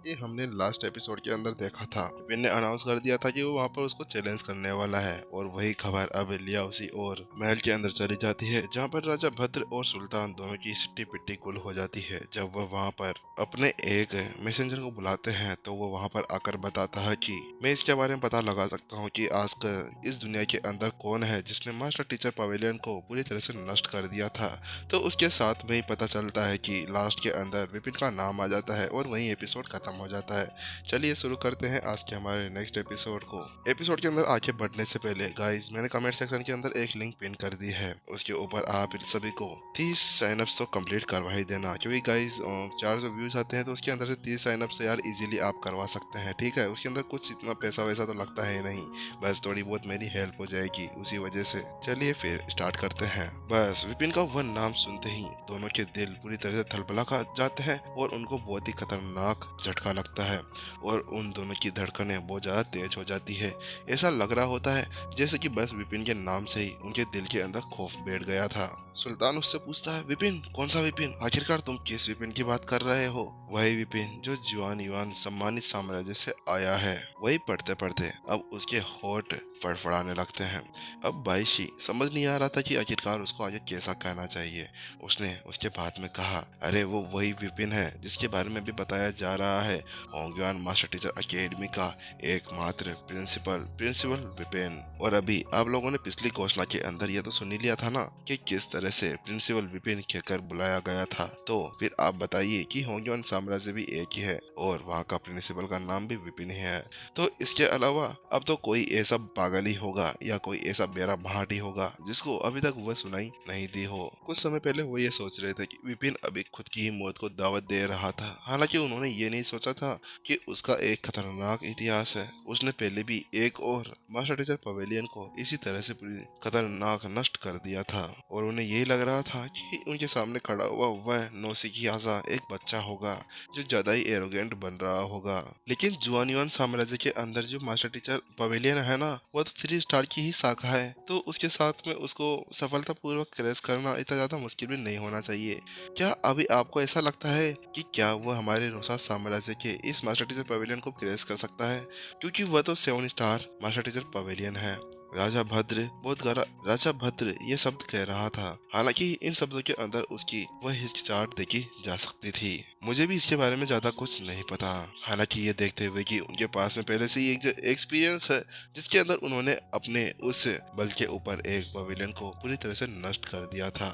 ये हमने last episode के अंदर देखा था। विपिन ने अनाउंस कर दिया था कि वो वहाँ पर उसको चैलेंज करने वाला है और वही खबर अब लिया उसी और महल के अंदर चली जाती है, जहाँ पर राजा भद्र और सुल्तान दोनों की सिट्टी पिट्टी गुल हो जाती है। जब वह वहाँ पर अपने एक मैसेंजर को बुलाते हैं तो वो वहाँ पर आकर बताता है कि मैं इसके बारे में पता लगा सकता हूँ कि आज इस दुनिया के अंदर कौन है जिसने मास्टर टीचर पवेलियन को पूरी तरह से नष्ट कर दिया था। तो उसके साथ में ही पता चलता है कि लास्ट के अंदर विपिन का नाम आ जाता है और वहीं एपिसोड खत्म हो जाता है। चलिए शुरू करते हैं आज के हमारे नेक्स्ट एपिसोड को। एपिसोड के अंदर आगे बढ़ने से पहले गाइस मैंने कमेंट सेक्शन के अंदर एक लिंक पिन कर दी है, उसके ऊपर आप सभी को 30 साइनअप्स तो कंप्लीट करवा ही देना, क्योंकि गाइस 400 व्यूज आते हैं तो उसके अंदर से 30 साइनअप्स यार इजीली आप करवा सकते हैं। ठीक है, उसके अंदर कुछ इतना पैसा वैसा तो लगता है नहीं, बस थोड़ी बहुत मेरी हेल्प हो जाएगी उसी वजह से। चलिए फिर स्टार्ट करते हैं। बस विपिन का वह नाम सुनते ही दोनों के दिल पूरी तरह से थलबला खा जाते हैं और उनको बहुत ही खतरनाक झटका लगता है और उन दोनों की धड़कनें बहुत ज्यादा तेज हो जाती है। ऐसा लग रहा होता है जैसे कि बस विपिन के नाम से ही उनके दिल के अंदर खौफ बैठ गया था। सुल्तान उससे पूछता है, विपिन? कौन सा विपिन? आखिरकार तुम किस विपिन की बात कर रहे हो? वही विपिन जो जुआन युआन सम्मानित साम्राज्य से आया है। वही पढ़ते पढ़ते अब उसके होठ फड़फड़ाने लगते हैं। अब बाइशी समझ नहीं आ रहा था कि आखिरकार उसको आगे कैसा कहना चाहिए। उसने उसके बाद में कहा, अरे वो वही विपिन है जिसके बारे में भी बताया जा रहा है, होंगयुआन मास्टर टीचर अकेडमी का एकमात्र प्रिंसिपल विपिन। और अभी आप लोगों ने पिछली घोषणा के अंदर ये तो सुन ही लिया था ना कि किस तरह से प्रिंसिपल विपिन कहकर बुलाया गया था। तो फिर आप बताइए कि होंगयुआन साम्राज्य भी एक ही है और वहाँ का प्रिंसिपल का नाम भी विपिन ही है। तो इसके अलावा अब तो कोई ऐसा पागल ही होगा या कोई ऐसा बेरा भाट ही होगा जिसको अभी तक वह सुनाई नहीं दी हो। कुछ समय पहले वो ये सोच रहे थे कि विपिन अभी खुद की ही मौत को दावत दे रहा था, हालांकि उन्होंने ये नहीं सोचा था कि उसका एक खतरनाक इतिहास है। उसने पहले भी एक और मास्टर टीचर पवेलियन को इसी तरह से पूरी खतरनाक नष्ट कर दिया था और उन्हें यही लग रहा था कि उनके सामने खड़ा हुआ वह नौसिखियाजा एक बच्चा होगा जो ज्यादा ही एरोगेंट बन रहा होगा। लेकिन जुआनियन साम्राज्य के अंदर जो मास्टर टीचर पवेलियन है ना, वो तो 3 स्टार की ही शाखा है, तो उसके साथ में उसको सफलतापूर्वक क्रैश करना इतना ज्यादा मुश्किल भी नहीं होना चाहिए। क्या अभी आपको ऐसा लगता है कि क्या वो हमारे रोसा साम्राज्य के इस मास्टर टीचर पवेलियन को क्रैश कर सकता है? क्योंकि वह तो 7 स्टार मास्टर टीचर पवेलियन है। राजा भद्र ये शब्द कह रहा था, हालांकि इन शब्दों के अंदर उसकी वह हिचकिचाहट देखी जा सकती थी। मुझे भी इसके बारे में ज्यादा कुछ नहीं पता, हालांकि ये देखते हुए कि उनके पास में पहले से ही एक एक्सपीरियंस है जिसके अंदर उन्होंने अपने उस बल के ऊपर एक पवेलियन को पूरी तरह से नष्ट कर दिया था,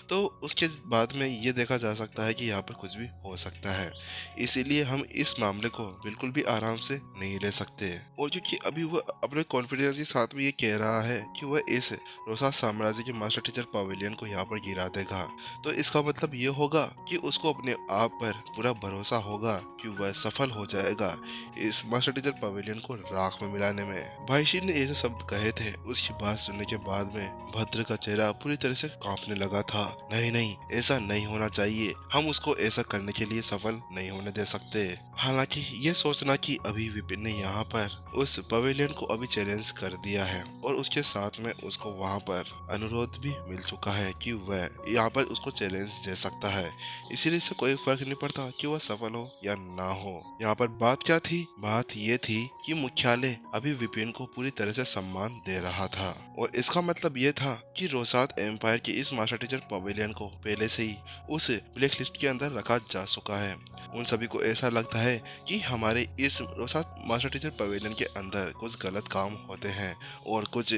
तो उसके बाद में ये देखा जा सकता है कि यहाँ पर कुछ भी हो सकता है। इसीलिए हम इस मामले को बिल्कुल भी आराम से नहीं ले सकते। और क्योंकि अभी वह अपने कॉन्फिडेंस के साथ में ये कह रहा है कि वह इस रोसा साम्राज्य के मास्टर टीचर पवेलियन को यहाँ पर गिरा देगा, तो इसका मतलब ये होगा कि उसको अपने आप पर पूरा भरोसा होगा कि वह सफल हो जाएगा इस मास्टर टीचर पवेलियन को राख में मिलाने में। भाईशी ने ऐसे शब्द कहे थे। उसकी बात सुनने के बाद में भद्र का चेहरा पूरी तरह से कांपने लगा था। नहीं नहीं, ऐसा नहीं होना चाहिए, हम उसको ऐसा करने के लिए सफल नहीं होने दे सकते। हालांकि ये सोचना कि अभी विपिन ने यहाँ पर उस पवेलियन को अभी चैलेंज कर दिया है और उसके साथ में उसको वहाँ पर अनुरोध भी मिल चुका है कि वह यहाँ पर उसको चैलेंज दे सकता है, इसीलिए इससे कोई फर्क नहीं पड़ता कि वह सफल हो या ना हो। यहाँ पर बात क्या थी? बात ये थी कि मुख्यालय अभी विपिन को पूरी तरह से सम्मान दे रहा था और इसका मतलब ये था कि रोसात एम्पायर के इस मास्टर टीचर पवेलियन को पहले से ही उस ब्लैक लिस्ट के अंदर रखा जा चुका है। उन सभी को ऐसा लगता है कि हमारे इस रोसात मास्टर टीचर पवेलियन के अंदर कुछ गलत काम होते हैं और कुछ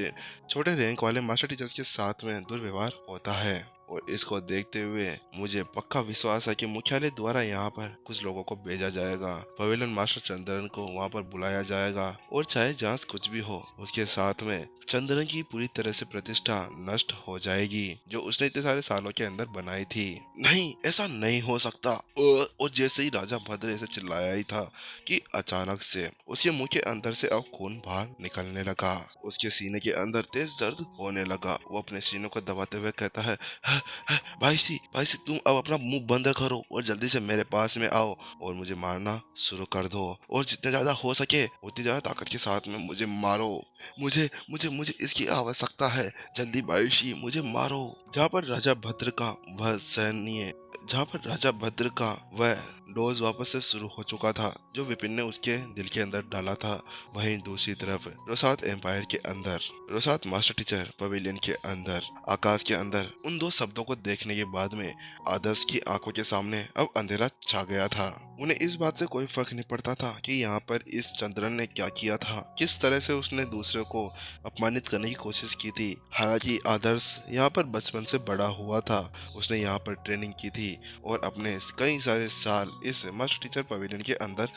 छोटे रैंक वाले मास्टर टीचर्स के साथ में दुर्व्यवहार होता है। और इसको देखते हुए मुझे पक्का विश्वास है कि मुख्यालय द्वारा यहाँ पर कुछ लोगों को भेजा जाएगा, पवेलियन मास्टर चंद्रन को वहाँ पर बुलाया जाएगा और चाहे जांच कुछ भी हो, उसके साथ में चंद्रन की पूरी तरह से प्रतिष्ठा नष्ट हो जाएगी जो उसने इतने सारे सालों के अंदर बनाई थी। नहीं, ऐसा नहीं हो सकता। और जैसे ही राजा भद्र ऐसे चिल्लाया ही था कि अचानक से उसके मुंह के अंदर से अब खून बाहर निकलने लगा। उसके सीने के अंदर तेज दर्द होने लगा। वो अपने सीनों को दबाते हुए कहता है, भाई सी तुम अब अपना मुंह बंद करो और जल्दी से मेरे पास में आओ और मुझे मारना शुरू कर दो और जितने ज्यादा हो सके उतनी ज्यादा ताकत के साथ में मुझे मारो। मुझे मुझे मुझे इसकी आवश्यकता है, जल्दी बारिशी मुझे मारो। जहाँ पर राजा भद्र का वह डोज वापस से शुरू हो चुका था जो विपिन ने उसके दिल के अंदर डाला था। वहीं दूसरी तरफ रोसात एम्पायर के अंदर, रोसात मास्टर टीचर पवेलियन के अंदर, आकाश के अंदर उन दो शब्दों को देखने के बाद में आदर्श की आंखों के सामने अब अंधेरा छा गया था। उन्हें इस बात से कोई फर्क नहीं पड़ता था कि यहाँ पर इस चंद्रन ने क्या किया था, किस तरह से उसने दूसरे को अपमानित करने की कोशिश की थी। हालांकि आदर्श यहाँ पर बचपन से बड़ा हुआ था, उसने यहाँ पर ट्रेनिंग की थी और अपने कई सारे साल इस मास्टर टीचर पवेलियन के अंदर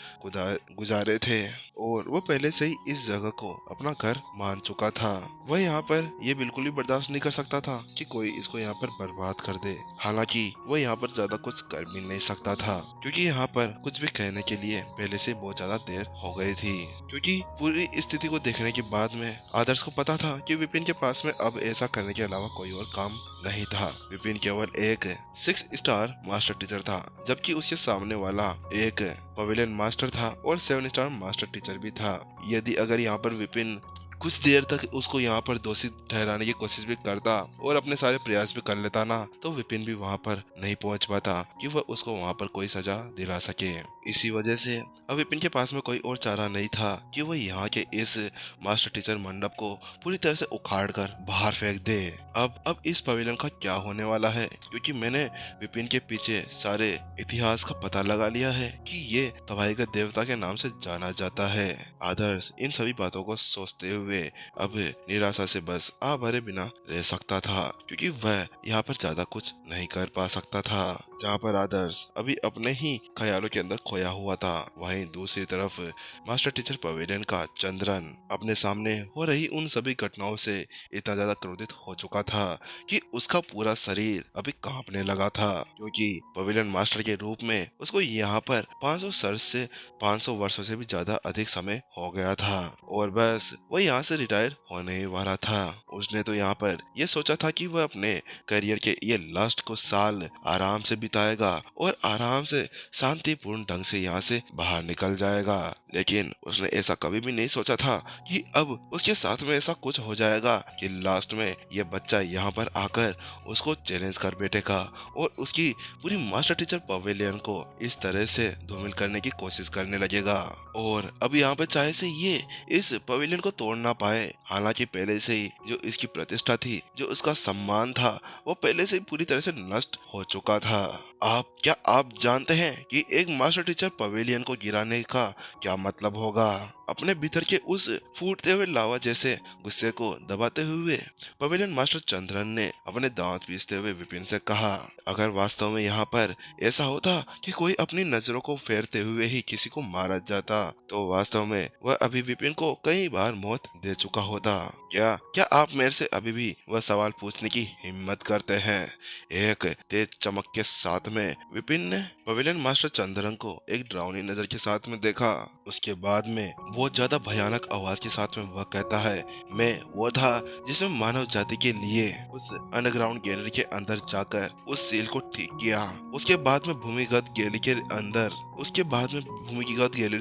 गुजारे थे और वो पहले से ही इस जगह को अपना घर मान चुका था। वह यहाँ पर ये बिल्कुल भी बर्दाश्त नहीं कर सकता था कि कोई इसको यहाँ पर बर्बाद कर दे। हालांकि वो यहाँ पर ज्यादा कुछ कर भी नहीं सकता था क्योंकि यहाँ पर कुछ भी कहने के लिए पहले से बहुत ज्यादा देर हो गई थी। क्योंकि पूरी स्थिति को देखने के बाद में आदर्श को पता था कि विपिन के पास में अब ऐसा करने के अलावा कोई और काम नहीं था। विपिन केवल एक 6 स्टार मास्टर टीचर था, जबकि उसके सामने वाला एक पवेलियन मास्टर था और 7 स्टार मास्टर टीचर भी था। यदि अगर यहाँ पर विपिन कुछ देर तक उसको यहाँ पर दोषी ठहराने की कोशिश भी करता और अपने सारे प्रयास भी कर लेता ना, तो विपिन भी वहाँ पर नहीं पहुँच पाता कि वह उसको वहाँ पर कोई सजा दिला सके। इसी वजह से अब विपिन के पास में कोई और चारा नहीं था कि वह यहाँ के इस मास्टर टीचर मंडप को पूरी तरह से उखाड़ कर बाहर फेंक दे। अब इस पवेलियन का क्या होने वाला है, क्योंकि मैंने विपिन के पीछे सारे इतिहास का पता लगा लिया है कि ये तबाही का देवता के नाम से जाना जाता है। आदर्श इन सभी बातों को सोचते हुए अब निराशा से बस आ भरे बिना रह सकता था, क्योंकि वह यहाँ पर ज्यादा कुछ नहीं कर पा सकता था। जहाँ पर आदर्श अभी अपने ही ख्यालों के अंदर खोया हुआ था, वहीं दूसरी तरफ मास्टर टीचर पवेलियन का चंद्रन अपने सामने हो रही उन सभी घटनाओं से इतना ज्यादा क्रोधित हो चुका था कि उसका पूरा शरीर अभी कांपने लगा था, क्योंकि पवेलियन मास्टर के रूप में उसको यहाँ पर 500 वर्ष से 500 वर्षों से भी ज्यादा अधिक समय हो गया था और बस वह यहाँ से रिटायर होने ही वाला था। उसने तो यहाँ पर यह सोचा था कि वह अपने करियर के ये लास्ट कुछ साल आराम से बिताएगा और आराम से शांतिपूर्ण ढंग से यहाँ से बाहर निकल जाएगा, लेकिन उसने ऐसा कभी भी नहीं सोचा था कि अब उसके साथ में ऐसा कुछ हो जाएगा कि लास्ट में यह बच्चा यहाँ पर आकर उसको चैलेंज कर बैठेगा और उसकी पूरी मास्टर टीचर पवेलियन को इस तरह से धूमिल करने की कोशिश करने लगेगा। और अब यहाँ पे चाहे से ये इस पवेलियन को तोड़ ना पाए, हालांकि पहले से ही जो इसकी प्रतिष्ठा थी, जो उसका सम्मान था, वो पहले से ही पूरी तरह से नष्ट हो चुका था। क्या आप जानते हैं कि एक मास्टर टीचर पवेलियन को गिराने का क्या मतलब होगा? अपने भीतर के उस फूटते हुए लावा जैसे गुस्से को दबाते हुए पवेलियन मास्टर चंद्रन ने अपने दांत पीसते हुए विपिन से कहा, अगर वास्तव में यहाँ पर ऐसा होता कि कोई अपनी नजरों को फेरते हुए ही किसी को मारा जाता, तो वास्तव में वह अभी विपिन को कई बार मौत दे चुका होता। क्या आप मेरे से अभी भी वह सवाल पूछने की हिम्मत करते हैं? एक तेज चमक के साथ में विपिन ने पवेलियन मास्टर चंद्रन को एक डरावनी नजर के साथ में देखा। उसके बाद में बहुत ज्यादा भयानक आवाज के साथ में वह कहता है, मैं वो था जिसने मानव जाति के लिए उस अंडरग्राउंड गैलरी के अंदर जाकर उस सील को ठीक किया। उसके बाद में भूमिगत गैलरी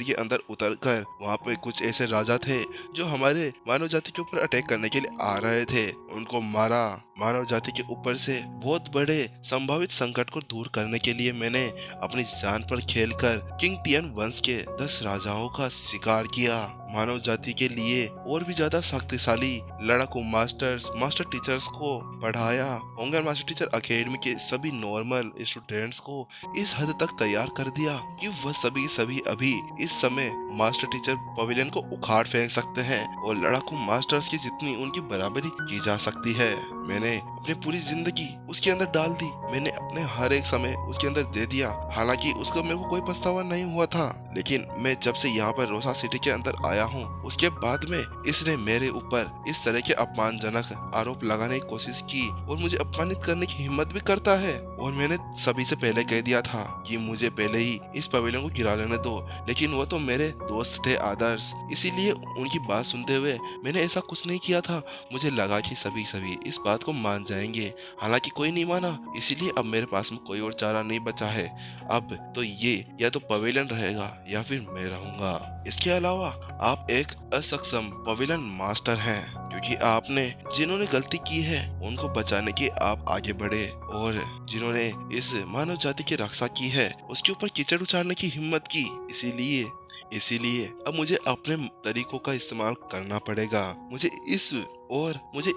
के अंदर उतरकर वहाँ पे कुछ ऐसे राजा थे जो हमारे मानव जाति के ऊपर अटैक करने के लिए आ रहे थे, उनको मारा। मानव जाति के ऊपर से बहुत बड़े संभावित संकट को दूर करने के लिए मैंने अपनी जान पर खेलकर किंग टियन वंश के 10 राजाओं का शिकार किया। मानव जाति के लिए और भी ज्यादा शक्तिशाली लड़ाकू मास्टर टीचर्स को पढ़ाया। होंगर मास्टर टीचर अकेडमी के सभी नॉर्मल स्टूडेंट्स को इस हद तक तैयार कर दिया कि वह सभी अभी इस समय मास्टर टीचर पवेलियन को उखाड़ फेंक सकते हैं और लड़ाकू मास्टर्स की जितनी उनकी बराबरी की जा सकती है। मैंने अपनी पूरी जिंदगी उसके अंदर डाल दी, मैंने अपने हर एक समय उसके अंदर दे दिया। हालांकि उसका मेरे को कोई पछतावा नहीं हुआ था, लेकिन मैं जब से यहाँ पर रोसा सिटी के अंदर आया हूँ, उसके बाद में इसने मेरे ऊपर इस तरह के अपमानजनक आरोप लगाने की कोशिश की और मुझे अपमानित करने की हिम्मत भी करता है। और मैंने सभी से पहले कह दिया था कि मुझे पहले ही इस पवेलियन को गिरा लेने दो, लेकिन वो तो मेरे दोस्त थे आदर्श, इसीलिए उनकी बात सुनते हुए मैंने ऐसा कुछ नहीं किया था। मुझे लगा कि सभी इस बात को मान जाएंगे, हालांकि कोई नहीं माना, इसीलिए अब मेरे पास में कोई और चारा नहीं बचा है। अब तो ये या तो पवेलियन रहेगा या फिर मैं रहूंगा। इसके अलावा आप एक असक्षम पवेलियन मास्टर हैं, क्योंकि आपने जिन्होंने गलती की है उनको बचाने के आप आगे बढ़े, और जिन्होंने इस मानव जाति की रक्षा की है उसके ऊपर कीचड़ उछालने की हिम्मत की। इसीलिए इसीलिए अब मुझे अपने तरीकों का इस्तेमाल करना पड़ेगा। मुझे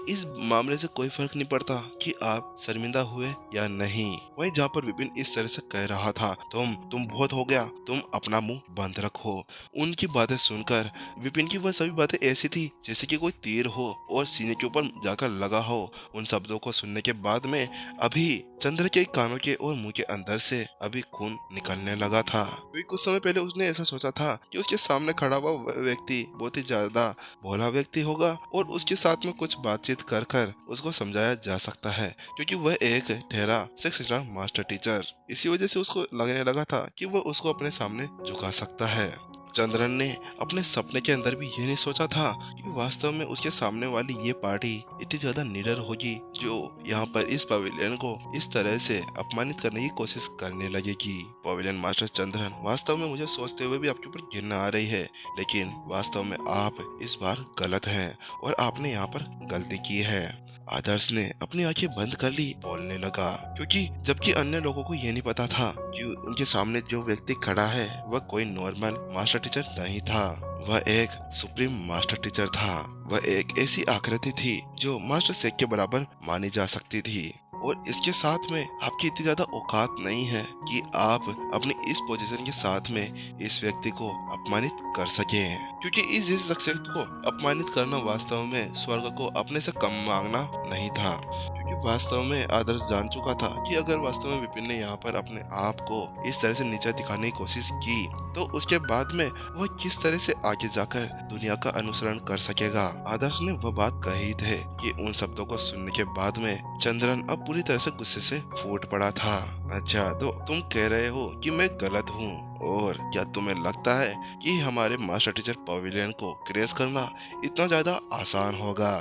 इस मामले से कोई फर्क नहीं पड़ता कि आप शर्मिंदा हुए या नहीं। वहीं जहाँ पर विपिन इस तरह से कह रहा था, तुम बहुत हो गया, तुम अपना मुंह बंद रखो। उनकी बातें सुनकर विपिन की वह सभी बातें ऐसी थी जैसे कि कोई तीर हो और सीने के ऊपर जाकर लगा हो। उन शब्दों को सुनने के बाद में अभी चंद्र के कानों के और मुंह के अंदर से अभी खून निकलने लगा था। क्योंकि कुछ समय पहले उसने ऐसा सोचा था कि उसके सामने खड़ा हुआ वह व्यक्ति बहुत ही ज्यादा भोला व्यक्ति होगा और उसके साथ में कुछ बातचीत कर कर उसको समझाया जा सकता है, क्योंकि वह एक ठहरा 6 स्टार मास्टर टीचर। इसी वजह से उसको लगने लगा था कि वह उसको अपने सामने झुका सकता है। चंद्रन ने अपने सपने के अंदर भी ये नहीं सोचा था कि वास्तव में उसके सामने वाली ये पार्टी इतनी ज्यादा निडर होगी जो यहाँ पर इस पवेलियन को इस तरह से अपमानित करने की कोशिश करने लगेगी। पवेलियन मास्टर चंद्रन, वास्तव में मुझे सोचते हुए भी आपके ऊपर घृणा आ रही है, लेकिन वास्तव में आप इस बार गलत हैं और आपने यहाँ पर गलती की है। आदर्श ने अपनी आंखें बंद कर ली, बोलने लगा, क्योंकि जबकि अन्य लोगों को ये नहीं पता था कि उनके सामने जो व्यक्ति खड़ा है वह कोई नॉर्मल मास्टर टीचर नहीं था, वह एक सुप्रीम मास्टर टीचर था। वह एक ऐसी आकृति थी जो मास्टर शेख के बराबर मानी जा सकती थी, और इसके साथ में आपकी इतनी ज्यादा औकात नहीं है कि आप अपनी इस पोजीशन के साथ में इस व्यक्ति को अपमानित कर सके, क्योंकि इस शख्सियत को अपमानित करना वास्तव में स्वर्ग को अपने से कम मांगना नहीं था। क्योंकि वास्तव में आदर्श जान चुका था कि अगर वास्तव में विपिन ने यहाँ पर अपने आप को इस तरह से नीचा दिखाने की कोशिश की तो उसके बाद में वह किस तरह से आगे जाकर दुनिया का अनुसरण कर सकेगा। आदर्श ने वह बात कही थी कि उन शब्दों को सुनने के बाद में चंद्रन अब पूरी तरह से गुस्से से फूट पड़ा था। अच्छा, तो तुम कह रहे हो कि मैं गलत हूँ, और क्या तुम्हें लगता है कि हमारे मास्टर टीचर पवेलियन को क्रेश करना इतना ज्यादा आसान होगा?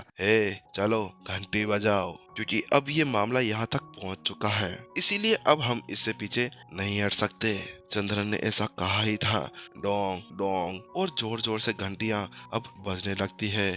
चलो घंटी बजाओ, क्योंकि अब ये मामला यहाँ तक पहुँच चुका है, इसीलिए अब हम इससे पीछे नहीं हट सकते। चंद्रन ने ऐसा कहा ही था। डोंग डोंग और जोर जोर से घंटियां अब बजने लगती है